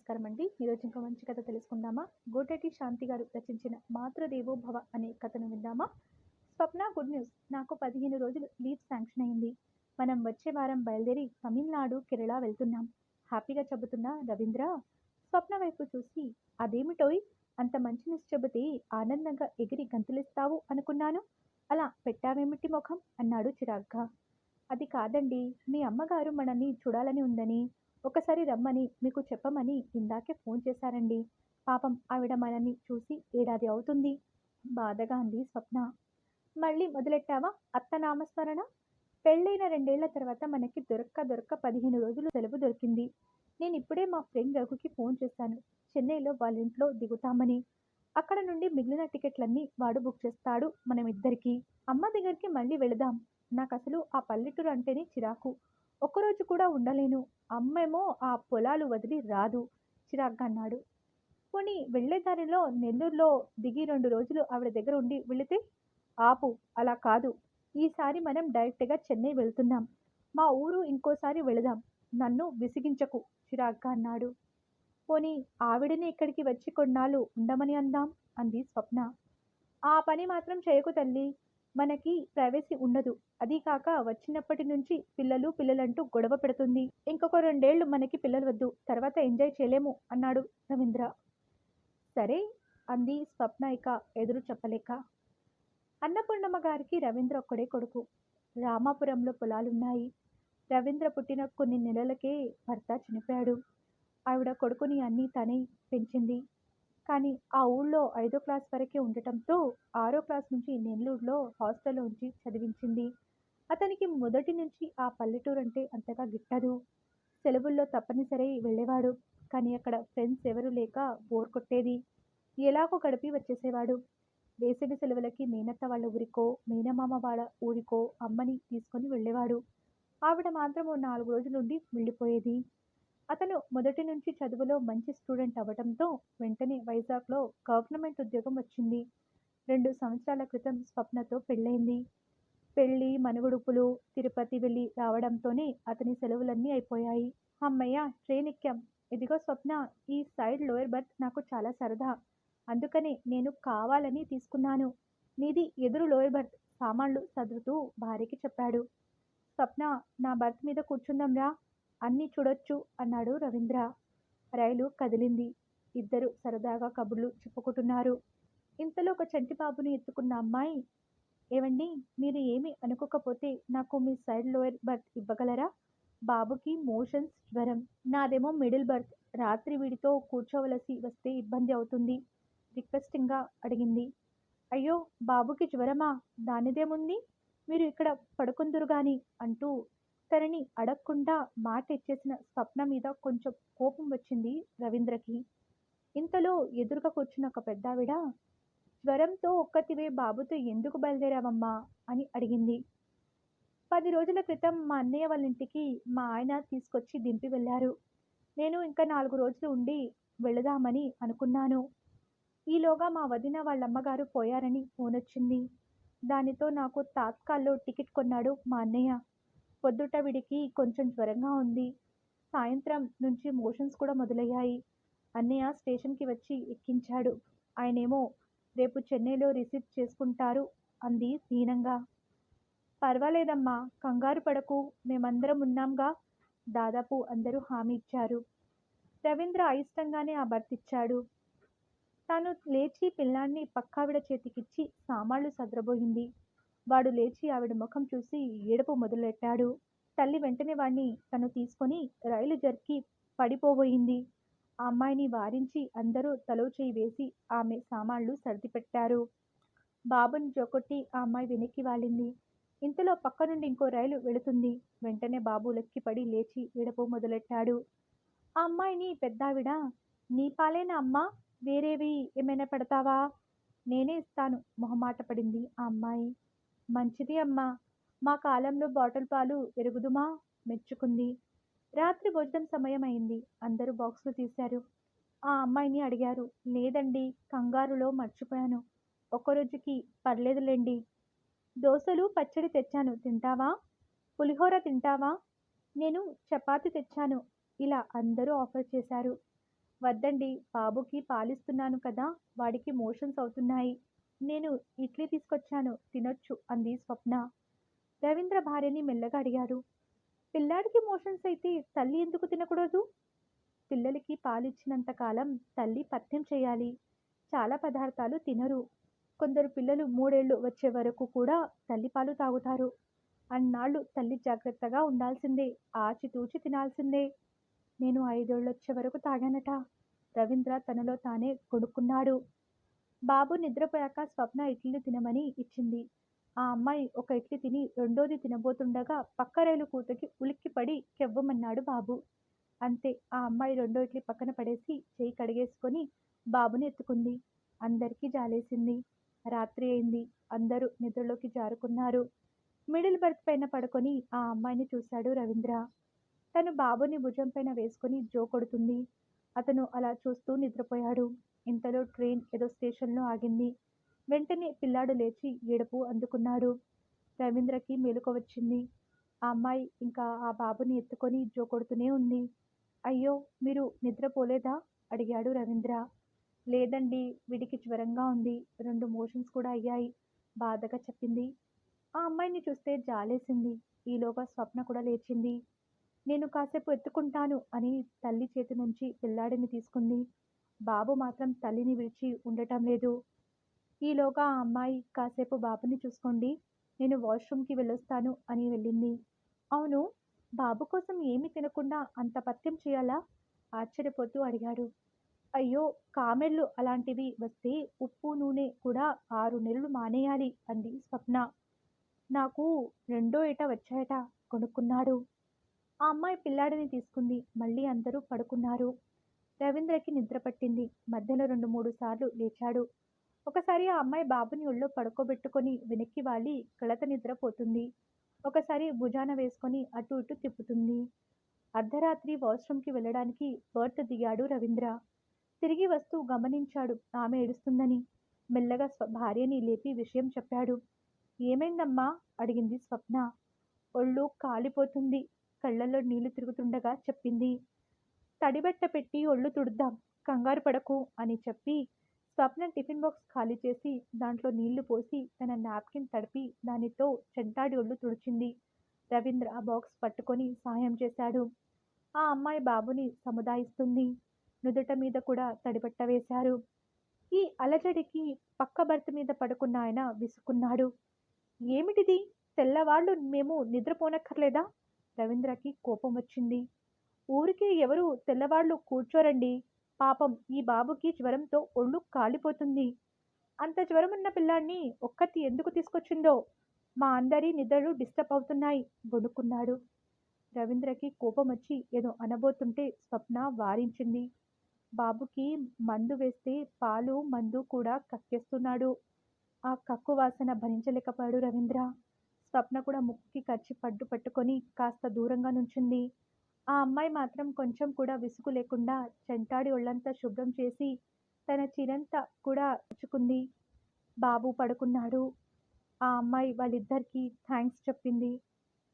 నమస్కారం అండి. ఈరోజు ఇంకో మంచి కథ తెలుసుకుందామా? గోటేటి శాంతి గారు రచించిన 'మాతృదేవోభవ' అనే కథను విందామా? స్వప్న, గుడ్ న్యూస్. నాకు 15 రోజులు లీవ్ శాంక్షన్ అయింది. మనం వచ్చే వారం బయలుదేరి తమిళనాడు, కేరళ వెళ్తున్నాం. హ్యాపీగా చెబుతున్న రవీంద్ర స్వప్న వైపు చూసి, అదేమిటోయ్ అంత మంచి న్యూస్ చెబితే ఆనందంగా ఎగిరి గంతులేస్తావు అనుకున్నాను. అలా పెట్టావేమిటి మొఖం అన్నాడు చిరాగ్గా. అది కాదండి, మీ అమ్మగారు మనల్ని చూడాలని ఉందని, ఒకసారి రమ్మని మీకు చెప్పమని ఇందాకే ఫోన్ చేశారండి. పాపం ఆవిడ మనల్ని చూసి ఏడాది అవుతుంది. బాధగా అంది స్వప్న. మళ్ళీ మొదలెట్టావా అత్త నామస్మరణ? పెళ్ళైన 2 ఏళ్ల తర్వాత మనకి దొరక్క దొరక్క 15 రోజులు సెలవు దొరికింది. నేనిప్పుడే మా ఫ్రెండ్ రఘుకి ఫోన్ చేశాను. చెన్నైలో వాళ్ళింట్లో దిగుతామని. అక్కడ నుండి మిగిలిన టికెట్లన్నీ వాడు బుక్ చేస్తాడు మనమిద్దరికీ. అమ్మ దగ్గరికి మళ్ళీ వెళదాం. నాకసలు ఆ పల్లెటూరు అంటేనే చిరాకు. ఒక్కరోజు కూడా ఉండలేను. అమ్మేమో ఆ పొలాలు వదిలి రాదు చిరాగ్గా అన్నాడు. పోనీ వెళ్ళే దారిలో నెల్లూరులో దిగి 2 రోజులు ఆవిడ దగ్గర ఉండి వెళితే? ఆపు, అలా కాదు. ఈసారి మనం డైరెక్ట్గా చెన్నై వెళ్తున్నాం. మా ఊరు ఇంకోసారి వెళదాం. నన్ను విసిగించకు చిరాగ్గా అన్నాడు. పోనీ ఆవిడనే ఇక్కడికి వచ్చి కొన్నాళ్ళు ఉండమని అందాం అంది స్వప్న. ఆ పని మాత్రం చేయకు తల్లి. మనకి ప్రైవసీ ఉండదు. అదీ కాక వచ్చినప్పటి నుంచి పిల్లలు పిల్లలంటూ గొడవ పెడుతుంది. ఇంకొక 2 ఏళ్లు మనకి పిల్లలు వద్దు. తర్వాత ఎంజాయ్ చేయలేము అన్నాడు రవీంద్ర. సరే అంది స్వప్న ఇక ఎదురు చెప్పలేక. అన్నపూర్ణమ్మ గారికి రవీంద్ర ఒక్కడే కొడుకు. రామాపురంలో పొలాలున్నాయి. రవీంద్ర పుట్టిన కొన్ని నెలలకే భర్త చనిపోయాడు. ఆవిడ కొడుకుని అన్నీ తనే పెంచింది. కానీ ఆ ఊళ్ళో 5వ క్లాస్ వరకే ఉండటంతో 6వ క్లాస్ నుంచి నెల్లూరులో హాస్టల్లో ఉంచి చదివించింది. అతనికి మొదటి నుంచి ఆ పల్లెటూరంటే అంతగా గిట్టదు. సెలవుల్లో తప్పనిసరి వెళ్ళేవాడు. కానీ అక్కడ ఫ్రెండ్స్ ఎవరూ లేక బోర్ కొట్టేది. ఎలాగో గడిపి వచ్చేసేవాడు. వేసవి సెలవులకి మేనత్త వాళ్ళ ఊరికో, మేనమామ వాళ్ళ ఊరికో అమ్మని తీసుకొని వెళ్ళేవాడు. ఆవిడ మాత్రం ఓ 4 రోజులుండి వెళ్ళిపోయేది. అతను మొదటి నుంచి చదువులో మంచి స్టూడెంట్ అవ్వటంతో వెంటనే వైజాగ్లో గవర్నమెంట్ ఉద్యోగం వచ్చింది. 2 సంవత్సరాల క్రితం స్వప్నతో పెళ్ళైంది. పెళ్లి, మనుగుడుపులు, తిరుపతి వెళ్ళి రావడంతోనే అతని సెలవులన్నీ అయిపోయాయి. అమ్మయ్య, ట్రైన్ ఎక్కాం. ఇదిగో స్వప్న, ఈ సైడ్ లోయర్ బర్త్ నాకు చాలా సరదా. అందుకనే నేను కావాలని తీసుకున్నాను. నీది ఎదురు లోయర్ బర్త్ సామాన్లు సర్దుతూ భార్యకి చెప్పాడు. స్వప్న, నా బర్త్ మీద కూర్చుందాంరా, అన్నీ చూడొచ్చు అన్నాడు రవీంద్ర. రైలు కదిలింది. ఇద్దరు సరదాగా కబుర్లు చెప్పుకుంటున్నారు. ఇంతలో ఒక చంటి బాబుని ఎత్తుకున్న అమ్మాయి, ఏవండి, మీరు ఏమీ అనుకోకపోతే నాకు మీ సైడ్ లోయర్ బర్త్ ఇవ్వగలరా? బాబుకి మోషన్స్, జ్వరం. నాదేమో మిడిల్ బర్త్. రాత్రి వీడితో కూర్చోవలసి వస్తే ఇబ్బంది అవుతుంది రిక్వెస్టింగ్గా అడిగింది. అయ్యో, బాబుకి జ్వరమా? దానిదేముంది, మీరు ఇక్కడ పడుకుందురు గాని అంటూ తనని అడగకుండా మాట ఇచ్చేసిన స్వప్న మీద కొంచెం కోపం వచ్చింది రవీంద్రకి. ఇంతలో ఎదురుగా కూర్చున్న ఒక పెద్దావిడ, జ్వరంతో ఒక్కతివే బాబుతో ఎందుకు బయలుదేరావమ్మా అని అడిగింది. 10 రోజుల క్రితం మా అన్నయ్య వాళ్ళ ఇంటికి మా ఆయన తీసుకొచ్చి దింపి వెళ్ళారు. నేను ఇంకా 4 రోజులు ఉండి వెళదామని అనుకున్నాను. ఈలోగా మా వదిన వాళ్ళ అమ్మగారు పోయారని ఫోన్ వచ్చింది. దానితో నాకు తాత్కాల్లో టికెట్ కొన్నాడు మా అన్నయ్య. పొద్దుట వీడికి కొంచెం జ్వరంగా ఉంది. సాయంత్రం నుంచి మోషన్స్ కూడా మొదలయ్యాయి. అన్నయ్య స్టేషన్కి వచ్చి ఎక్కించాడు. ఆయనేమో రేపు చెన్నైలో రిసీవ్ చేసుకుంటారు అంది దీనంగా. పర్వాలేదమ్మా, కంగారు పడకు, మేమందరం ఉన్నాంగా. దాదాపు అందరూ హామీ ఇచ్చారు. రవీంద్ర అయిష్టంగానే ఆ బర్త్ ఇచ్చాడు. తాను లేచి పిల్లాన్ని పక్కావిడ చేతికిచ్చి సామాన్లు సద్రబోయింది. వాడు లేచి ఆవిడ ముఖం చూసి ఏడుపు మొదలెట్టాడు. తల్లి వెంటనే వాణ్ణి తను తీసుకొని రైలు జర్కి పడిపోబోయింది. ఆ అమ్మాయిని వారించి అందరూ తలో చేయి వేసి ఆమె సామాన్లు సర్దిపెట్టారు. బాబుని జోకొట్టి ఆ అమ్మాయి వెనక్కి వాలింది. ఇంతలో పక్క నుండి ఇంకో రైలు వెళుతుంది. వెంటనే బాబు ఉలిక్కిపడి లేచి ఏడుపు మొదలెట్టాడు. ఆ అమ్మాయిని పెద్దావిడ, నీ పాలేనా అమ్మా, వేరేవి ఏమైనా పెడతావా? నేనే ఇస్తాను మొహమాట పడింది ఆ అమ్మాయి. మంచిది అమ్మా, మా కాలంలో బాటిల్ పాలు ఎరుగుదుమా మెచ్చుకుంది. రాత్రి భోజనం సమయం అయింది. అందరూ బాక్సులు తీశారు. ఆ అమ్మాయిని అడిగారు. లేదండి, కంగారులో మర్చిపోయాను. ఒక్కరోజుకి పర్లేదులేండి. దోసలు, పచ్చడి తెచ్చాను, తింటావా? పులిహోర తింటావా? నేను చపాతి తెచ్చాను. ఇలా అందరూ ఆఫర్ చేశారు. వద్దండి, బాబుకి పాలిస్తున్నాను కదా, వాడికి మోషన్స్ అవుతున్నాయి. నేను ఇడ్లీ తీసుకొచ్చాను, తినొచ్చు అంది స్వప్న. రవీంద్ర భార్యని మెల్లగా అడిగాడు. పిల్లాడికి మోషన్స్ అయితే తల్లి ఎందుకు తినకూడదు? పిల్లలకి పాలిచ్చినంత కాలం తల్లి పథ్యం చేయాలి. చాలా పదార్థాలు తినరు. కొందరు పిల్లలు 3 ఏళ్ళు వచ్చే వరకు కూడా తల్లి పాలు తాగుతారు. అన్నాళ్ళు తల్లి జాగ్రత్తగా ఉండాల్సిందే. ఆచితూచి తినాల్సిందే. నేను 5 ఏళ్ళొచ్చే వరకు తాగానట. రవీంద్ర తనలో తానే కొనుక్కున్నాడు. బాబు నిద్రపోయాక స్వప్న ఇడ్లీలు తినమని ఇచ్చింది. ఆ అమ్మాయి ఒక ఇడ్లీ తిని రెండోది తినబోతుండగా పక్క రైలు కూతకి ఉలిక్కిపడి కెవ్వమన్నాడు బాబు. అంతే, ఆ అమ్మాయి రెండో ఇడ్లీ పక్కన పడేసి చేయి కడిగేసుకొని బాబుని ఎత్తుకుంది. అందరికీ జాలేసింది. రాత్రి అయింది. అందరూ నిద్రలోకి జారుకున్నారు. మిడిల్ బెర్త్ పైన పడుకొని ఆ అమ్మాయిని చూశాడు రవీంద్ర. తను బాబుని భుజం పైన వేసుకొని జో కొడుతుంది. అతను అలా చూస్తూ నిద్రపోయాడు. ఇంతలో ట్రైన్ ఏదో స్టేషన్లో ఆగింది. వెంటనే పిల్లాడు లేచి ఏడుపు అందుకున్నాడు. రవీంద్రకి మెలకువ వచ్చింది. ఆ అమ్మాయి ఇంకా ఆ బాబుని ఎత్తుకొని జో కొడుతూనే ఉంది. అయ్యో, మీరు నిద్రపోలేదా? అడిగాడు రవీంద్ర. లేదండి, వీడికి జ్వరంగా ఉంది. 2 మోషన్స్ కూడా అయ్యాయి, బాధగా చెప్పింది. ఆ అమ్మాయిని చూస్తే జాలేసింది. ఈలోగా స్వప్న కూడా లేచింది. నేను కాసేపు ఎత్తుకుంటాను అని తల్లి చేతి నుంచి పిల్లాడిని తీసుకుంది. బాబు మాత్రం తల్లిని విడిచి ఉండటం లేదు. ఈలోగా ఆ అమ్మాయి కాసేపు బాబుని చూసుకోండి, నేను వాష్రూమ్కి వెళ్ళొస్తాను అని వెళ్ళింది. అవును, బాబు కోసం ఏమీ తినకుండా అంత పథ్యం చేయాలా? ఆశ్చర్యపోతూ అడిగాడు. అయ్యో, కామెర్లు అలాంటివి వస్తే ఉప్పు నూనె కూడా 6 నెలలు మానేయాలి అంది స్వప్న. నాకు రెండో ఏట వచ్చాయట, కొనుక్కున్నాడు. ఆ అమ్మాయి పిల్లాడిని తీసుకుంది. మళ్ళీ అందరూ పడుకున్నారు. రవీంద్రకి నిద్ర పట్టింది. మధ్యలో 2, 3 సార్లు లేచాడు. ఒకసారి ఆ అమ్మాయి బాబుని ఒళ్ళో పడుకోబెట్టుకొని వెనక్కి వాలి కలత నిద్ర పోతుంది. ఒకసారి భుజాన వేసుకొని అటు ఇటు తిప్పుతుంది. అర్ధరాత్రి వాష్రూమ్కి వెళ్ళడానికి బర్త్ దిగాడు రవీంద్ర. తిరిగి వస్తూ గమనించాడు ఆమె ఏడుస్తుందని. మెల్లగా భార్యని లేపి విషయం చెప్పాడు. ఏమైందమ్మా? అడిగింది స్వప్న. ఒళ్ళు కాలిపోతుంది, కళ్ళల్లో నీళ్లు తిరుగుతుండగా చెప్పింది. తడిబట్ట పెట్టి ఒళ్ళు తుడుద్దాం, కంగారు పడకు అని చెప్పి స్వప్న టిఫిన్ బాక్స్ ఖాళీ చేసి దాంట్లో నీళ్లు పోసి తన నాప్కిన్ తడిపి దానితో చెంటాడి ఒళ్ళు తుడిచింది. రవీంద్ర ఆ బాక్స్ పట్టుకొని సాయం చేశాడు. ఆ అమ్మాయి బాబుని సముదాయిస్తుంది. నుదుట మీద కూడా తడిబట్ట వేశారు. ఈ అలజడికి పక్క బర్త్ మీద పడుకున్న ఆయన విసుక్కున్నాడు. ఏమిటిది? తెల్లవాళ్ళు మేము నిద్రపోనక్కర్లేదా? రవీంద్రకి కోపం వచ్చింది. ఊరికే ఎవరు తెల్లవాళ్ళు కూర్చోరండి. పాపం ఈ బాబుకి జ్వరంతో ఒళ్ళు కాలిపోతుంది. అంత జ్వరమున్న పిల్లాన్ని ఒక్కతి ఎందుకు తీసుకొచ్చిందో? మా అందరి నిద్రలు డిస్టర్బ్ అవుతున్నాయి గొనుక్కున్నాడు. రవీంద్రకి కోపం వచ్చి ఏదో అనబోతుంటే స్వప్న వారించింది. బాబుకి మందు వేస్తే పాలు మందు కూడా కక్కేస్తున్నాడు. ఆ కక్కు వాసన భరించలేకపోయాడు రవీంద్ర. స్వప్న కూడా ముక్కుకి పడ్డు పట్టుకొని కాస్త దూరంగా నుంచుంది. ఆ అమ్మాయి మాత్రం కొంచెం కూడా విసుగు లేకుండా చెంటాడి ఒళ్ళంతా శుభ్రం చేసి తన చీరంతా కూడా ఉచ్చుకుంది. బాబు పడుకున్నాడు. ఆ అమ్మాయి వాళ్ళిద్దరికీ థ్యాంక్స్ చెప్పింది.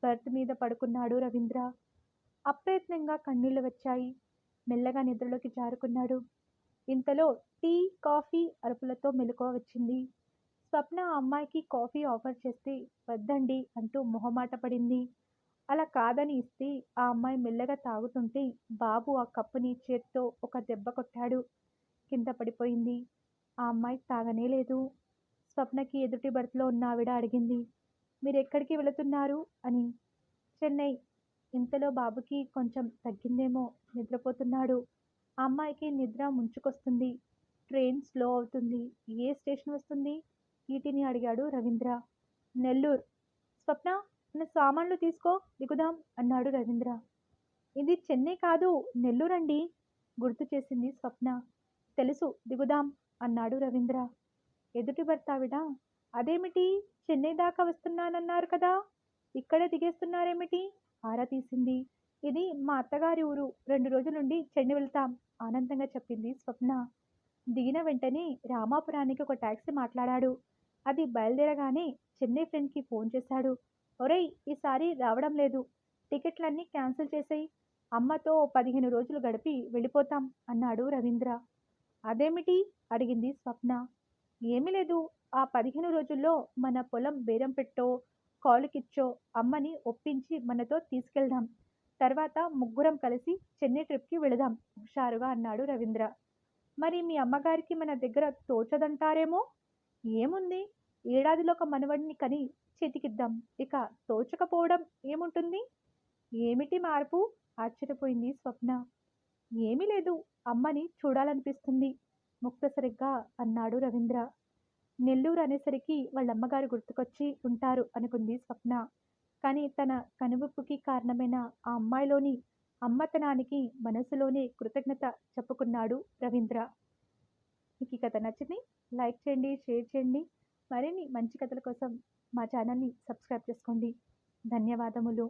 బెర్త్ మీద పడుకున్నాడు రవీంద్ర. అప్రయత్నంగా కన్నీళ్లు వచ్చాయి. మెల్లగా నిద్రలోకి జారుకున్నాడు. ఇంతలో టీ, కాఫీ అరుపులతో మెలకువ వచ్చింది. స్వప్న ఆ అమ్మాయికి కాఫీ ఆఫర్ చేస్తే వద్దండి అంటూ మొహమాట పడింది. అలా కాదని ఇస్తే ఆ అమ్మాయి మెల్లగా తాగుతుంటే బాబు ఆ కప్పుని చేత్తో ఒక దెబ్బ కొట్టాడు. కింద పడిపోయింది. ఆ అమ్మాయి తాగనే లేదు. స్వప్నకి ఎదుటి బర్త్లో ఉన్న ఆవిడ అడిగింది. మీరెక్కడికి వెళుతున్నారు అని. చెన్నై. ఇంతలో బాబుకి కొంచెం తగ్గిందేమో, నిద్రపోతున్నాడు. ఆ అమ్మాయికి నిద్ర ముంచుకొస్తుంది. ట్రైన్ స్లో అవుతుంది. ఏ స్టేషన్ వస్తుంది? ఈటీని అడిగాడు రవీంద్ర. నెల్లూర్. స్వప్న, మన సామాన్లు తీసుకో, దిగుదాం అన్నాడు రవీంద్ర. ఇది చెన్నై కాదు, నెల్లూరండి గుర్తు చేసింది స్వప్న. తెలుసు, దిగుదాం అన్నాడు రవీంద్ర. ఎదుటి భర్తావిడ, అదేమిటి, చెన్నై దాకా వస్తున్నానన్నారు కదా, ఇక్కడే దిగేస్తున్నారేమిటి? ఆరా తీసింది. ఇది మా అత్తగారి ఊరు, 2 రోజుల నుండి చెన్నై వెళ్తాం ఆనందంగా చెప్పింది స్వప్న. దిగిన వెంటనే రామాపురానికి ఒక టాక్సీ మాట్లాడాడు. అది బయలుదేరగానే చెన్నై ఫ్రెండ్కి ఫోన్ చేశాడు. ఒరేయ్, ఈసారి రావడం లేదు, టికెట్లన్నీ క్యాన్సిల్ చేసేయి, అమ్మతో 15 రోజులు గడిపి వెళ్ళిపోతాం అన్నాడు రవీంద్ర. అదేమిటి? అడిగింది స్వప్న. ఏమీ లేదు. ఆ 15 రోజుల్లో మన పొలం బేరం పెట్టో, కౌలుకిచ్చో అమ్మని ఒప్పించి మనతో తీసుకెళ్దాం. తర్వాత ముగ్గురం కలిసి చెన్నై ట్రిప్‌కి వెళదాం హుషారుగా అన్నాడు రవీంద్ర. మరి మీ అమ్మగారికి మన దగ్గర తోచదంటారేమో? ఏముంది? ఏడాదిలో ఒక మనవడిని కని చేతికిద్దాం. ఇక తోచకపోవడం ఏముంటుంది? ఏమిటి మార్పు? ఆశ్చర్యపోయింది స్వప్న. ఏమీ లేదు. అమ్మని చూడాలనిపిస్తుంది ముక్తసరిగ్గా అన్నాడు రవీంద్ర. నెల్లూరు అనేసరికి వాళ్ళమ్మగారు గుర్తుకొచ్చి ఉంటారు అనుకుంది స్వప్న. కానీ తన కనువిప్పుకి కారణమైన ఆ అమ్మాయిలోని అమ్మతనానికి మనసులోనే కృతజ్ఞత చెప్పుకున్నాడు రవీంద్ర. మీకు ఈ కథ నచ్చింది? లైక్ చేయండి, షేర్ చేయండి. మరిన్ని మంచి కథల కోసం మా ఛానల్ని సబ్స్క్రైబ్ చేసుకోండి. ధన్యవాదములు.